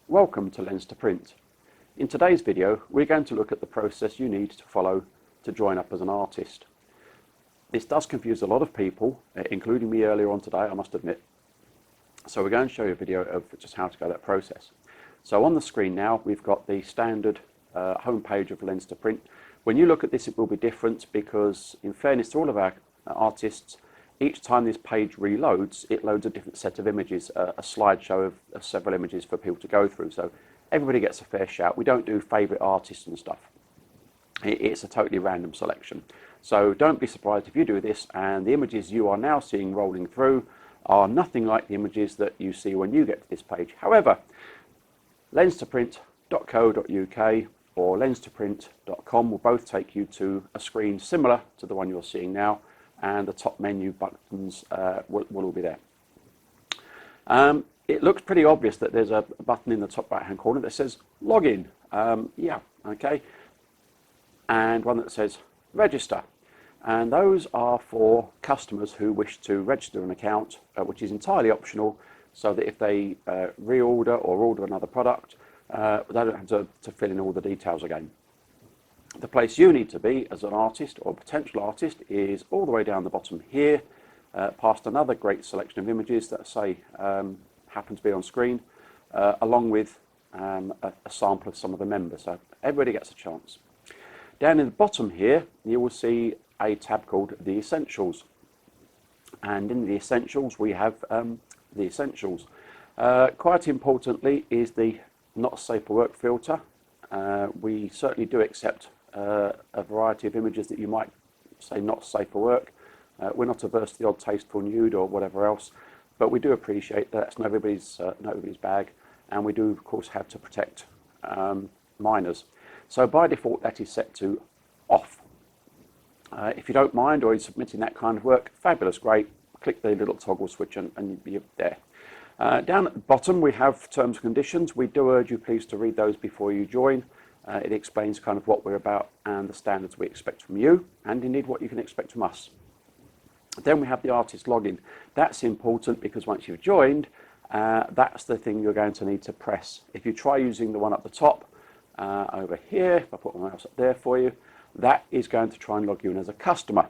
Welcome to Lens2Print. In today's video, we're going to look at the process you need to follow to join up as an artist. This does confuse a lot of people, including me earlier on today, I must admit. So we're going to show you a video of just how to go that process. So on the screen now, we've got the standard homepage of Lens2Print. When you look at this, it will be different because, in fairness to all of our artists, each time this page reloads, it loads a different set of images, a slideshow of several images for people to go through. So everybody gets a fair shout. We don't do favourite artists and stuff. It's a totally random selection. So don't be surprised if you do this and the images you are now seeing rolling through are nothing like the images that you see when you get to this page. However, Lens2Print.co.uk or Lens2Print.com will both take you to a screen similar to the one you're seeing now, and the top menu buttons will all be there. It looks pretty obvious that there's a button in the top right hand corner that says login, yeah, okay, and one that says register, and those are for customers who wish to register an account, which is entirely optional, so that if they reorder or order another product, they don't have to fill in all the details again. The place you need to be as an artist or potential artist is all the way down the bottom here, past another great selection of images that say happen to be on screen, along with a sample of some of the members. So everybody gets a chance. Down in the bottom here, you will see a tab called the Essentials. And in the Essentials, we have the Essentials. Quite importantly is the Not Safe for Work filter. We certainly do accept a variety of images that you might say not safe for work. We're not averse to the odd tasteful nude or whatever else, but we do appreciate that that's not everybody's bag, and we do of course have to protect minors. So by default that is set to off. If you don't mind or you're submitting that kind of work, fabulous, great, click the little toggle switch and you're there. Down at the bottom we have terms and conditions. We do urge you please to read those before you join. It explains kind of what we're about and the standards we expect from you, and indeed what you can expect from us. Then we have the artist login. That's important because once you've joined, that's the thing you're going to need to press. If you try using the one at the top over here, if I put my mouse up there for you, that is going to try and log you in as a customer.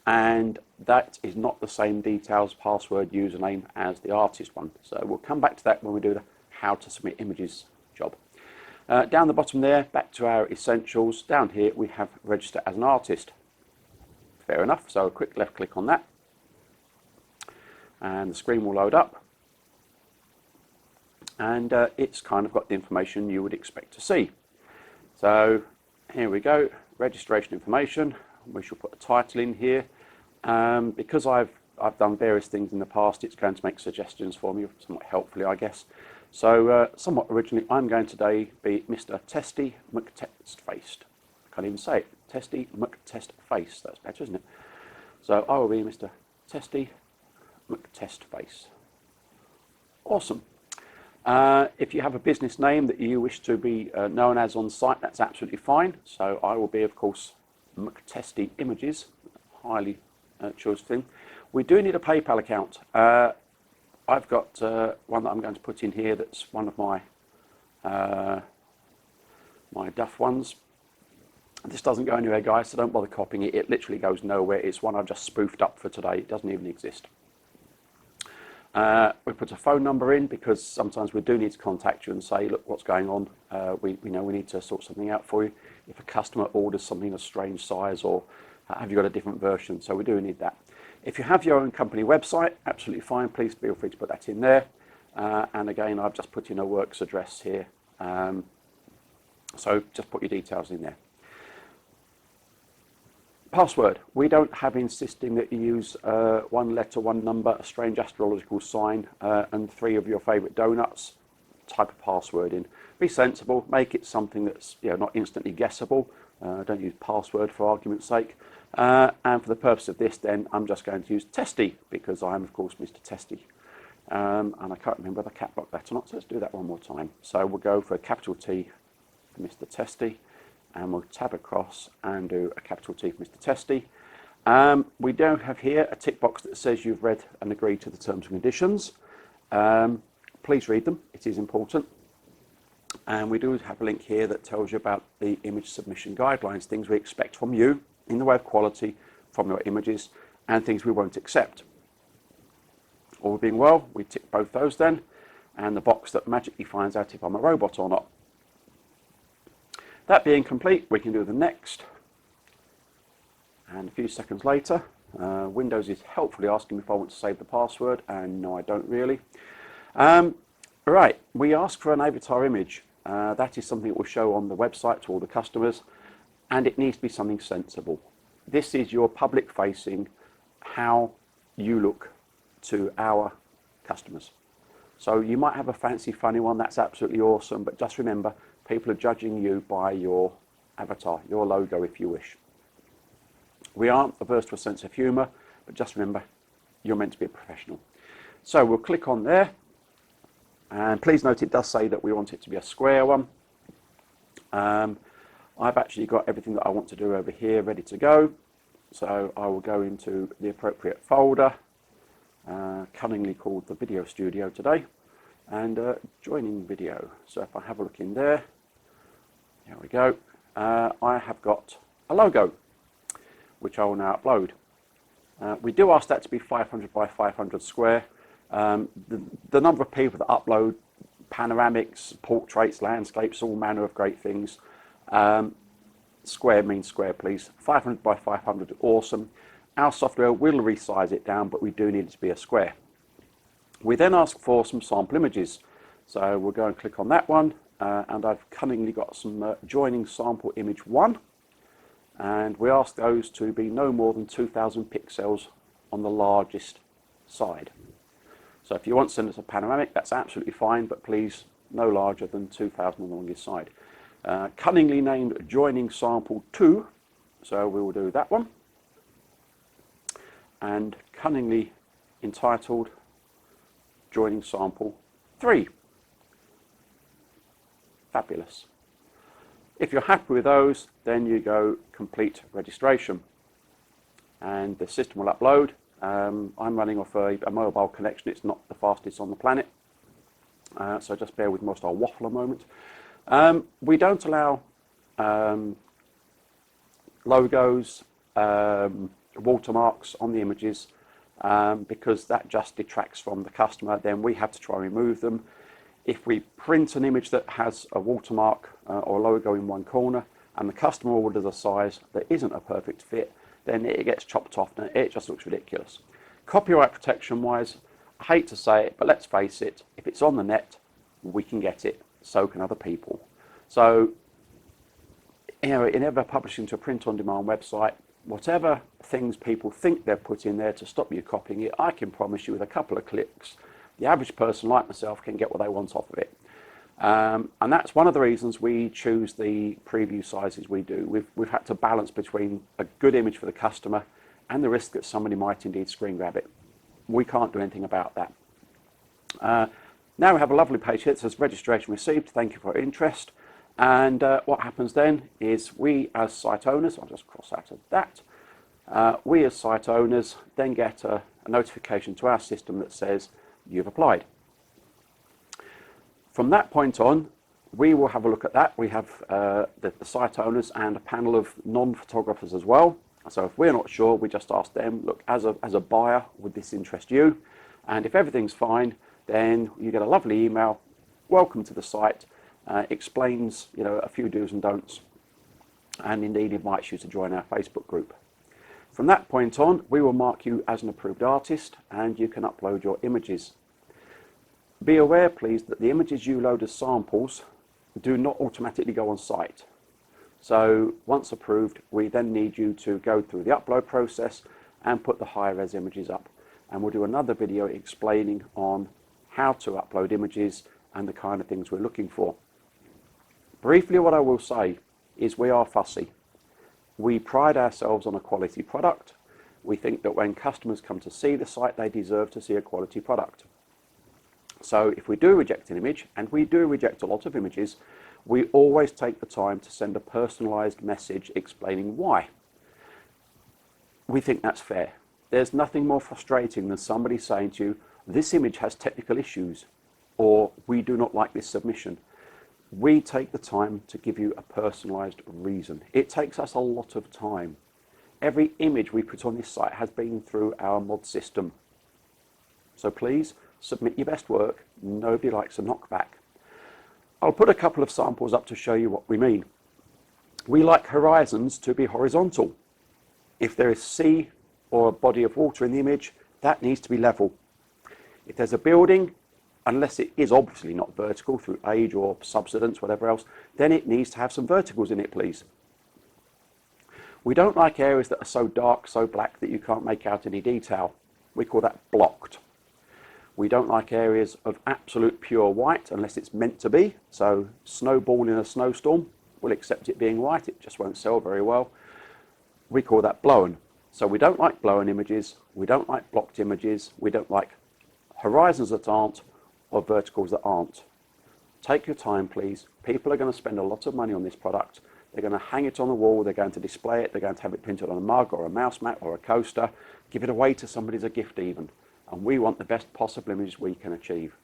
And that is not the same details, password, username as the artist one. So we'll come back to that when we do the how to submit images job. Down the bottom there, back to our Essentials. Down here we have register as an artist. Fair enough, so a quick left click on that and the screen will load up, and it's kind of got the information you would expect to see. So here we go, registration information. We shall put a title in here. Because I've done various things in the past, it's going to make suggestions for me, somewhat helpfully I guess. So somewhat originally, I'm going to today be Mr. Testy McTestfaced. I can't even say it. Testy McTestface. That's better, isn't it? So I will be Mr. Testy McTestface. Awesome. If you have a business name that you wish to be known as on site, that's absolutely fine. So I will be, of course, McTesty Images. Highly choice thing. We do need a PayPal account. I've got one that I'm going to put in here that's one of my my Duff ones. This doesn't go anywhere, guys, so don't bother copying it. It literally goes nowhere. It's one I've just spoofed up for today. It doesn't even exist. We put a phone number in because sometimes we do need to contact you and say, look, what's going on? We know we need to sort something out for you. If a customer orders something a strange size, or have you got a different version? So we do need that. If you have your own company website, absolutely fine. Please feel free to put that in there. And again, I've just put in a works address here. So just put your details in there. Password. We don't have insisting that you use one letter, one number, a strange astrological sign, and 3 of your favourite donuts. Type of password in. Be sensible. Make it something that's not instantly guessable. Don't use password for argument's sake. And for the purpose of this, then I'm just going to use Testy because I am, of course, Mr. Testy. And I can't remember whether I cap locked that or not. So let's do that one more time. So we'll go for a capital T for Mr. Testy. And we'll tab across and do a capital T for Mr. Testy. We do have here a tick box that says you've read and agreed to the terms and conditions. Please read them, it is important. And we do have a link here that tells you about the image submission guidelines, things we expect from you in the way of quality from your images, and things we won't accept. All being well, we tick both those then, and the box that magically finds out if I'm a robot or not. That being complete, we can do the next. And a few seconds later, Windows is helpfully asking me if I want to save the password, and no, I don't really. Right, we ask for an avatar image. That is something that will show on the website to all the customers, and it needs to be something sensible. This is your public facing, how you look to our customers. So you might have a fancy funny one, that's absolutely awesome, but just remember, people are judging you by your avatar, your logo if you wish. We aren't averse to a sense of humour, but just remember, you're meant to be a professional. So we'll click on there, and please note it does say that we want it to be a square one. I've actually got everything that I want to do over here ready to go, so I will go into the appropriate folder, cunningly called the video studio today, and joining video. So if I have a look in there, here we go, I have got a logo which I will now upload. We do ask that to be 500 by 500 square. The number of people that upload panoramics, portraits, landscapes, all manner of great things. Square means square, please. 500 by 500, awesome. Our software will resize it down, but we do need it to be a square. We then ask for some sample images. So we'll go and click on that one, and I've cunningly got some joining sample image 1. And we ask those to be no more than 2000 pixels on the largest side. So if you want to send us a panoramic, that's absolutely fine, but please no larger than 2000 on the longest side. Cunningly named joining sample 2, so we will do that one. And cunningly entitled joining sample 3. Fabulous. If you're happy with those, then you go complete registration, and the system will upload. I'm running off a mobile connection. It's not the fastest on the planet, so just bear with me whilst I waffle a moment. We don't allow logos, watermarks on the images, because that just detracts from the customer. Then we have to try and remove them. If we print an image that has a watermark or a logo in one corner, and the customer orders a size that isn't a perfect fit, then it gets chopped off and it just looks ridiculous. Copyright protection wise, I hate to say it, but let's face it, if it's on the net, we can get it, so can other people. So, you know, in ever publishing to a print-on-demand website, whatever things people think they've put in there to stop you copying it, I can promise you with a couple of clicks, the average person like myself can get what they want off of it. And that's one of the reasons we choose the preview sizes we do. We've had to balance between a good image for the customer and the risk that somebody might indeed screen grab it. We can't do anything about that. Now we have a lovely page here that says registration received, thank you for your interest. And what happens then is we as site owners, I'll just cross out of that, we as site owners then get a notification to our system that says you've applied. From that point on, we will have a look at that. We have the site owners and a panel of non-photographers as well. So if we're not sure, we just ask them, look, as a buyer, would this interest you? And if everything's fine, then you get a lovely email, welcome to the site, explains, you know, a few do's and don'ts, and indeed invites you to join our Facebook group. From that point on, we will mark you as an approved artist, and you can upload your images. Be aware, please, that the images you load as samples do not automatically go on site. So once approved, we then need you to go through the upload process and put the high res images up. And we'll do another video explaining on how to upload images and the kind of things we're looking for. Briefly, what I will say is we are fussy. We pride ourselves on a quality product. We think that when customers come to see the site, they deserve to see a quality product. So if we do reject an image, and we do reject a lot of images, we always take the time to send a personalized message explaining why. We think that's fair. There's nothing more frustrating than somebody saying to you, this image has technical issues. or we do not like this submission. We take the time to give you a personalised reason. It takes us a lot of time. Every image we put on this site has been through our mod system. So please submit your best work. Nobody likes a knockback. I'll put a couple of samples up to show you what we mean. We like horizons to be horizontal. If there is sea or a body of water in the image, that needs to be level. If there's a building, unless it is obviously not vertical through age or subsidence, whatever else, then it needs to have some verticals in it, please. We don't like areas that are so dark, so black that you can't make out any detail. We call that blocked. We don't like areas of absolute pure white unless it's meant to be. So snowball in a snowstorm, we'll accept it being white, it just won't sell very well. We call that blown. So we don't like blown images, we don't like blocked images, we don't like horizons that aren't or verticals that aren't. Take your time, please. People are going to spend a lot of money on this product. They're going to hang it on the wall, they're going to display it, they're going to have it printed on a mug or a mouse mat or a coaster, give it away to somebody as a gift even. And we want the best possible images we can achieve.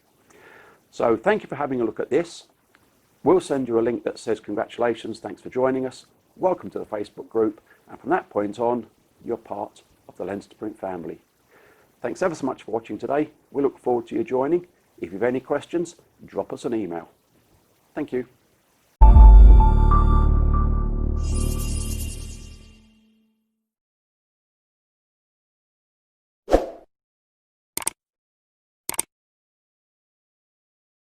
So thank you for having a look at this. We'll send you a link that says congratulations, thanks for joining us, welcome to the Facebook group, and from that point on, you're part of the Lens2Print family. Thanks ever so much for watching today. We look forward to you joining. If you have any questions, drop us an email. Thank you.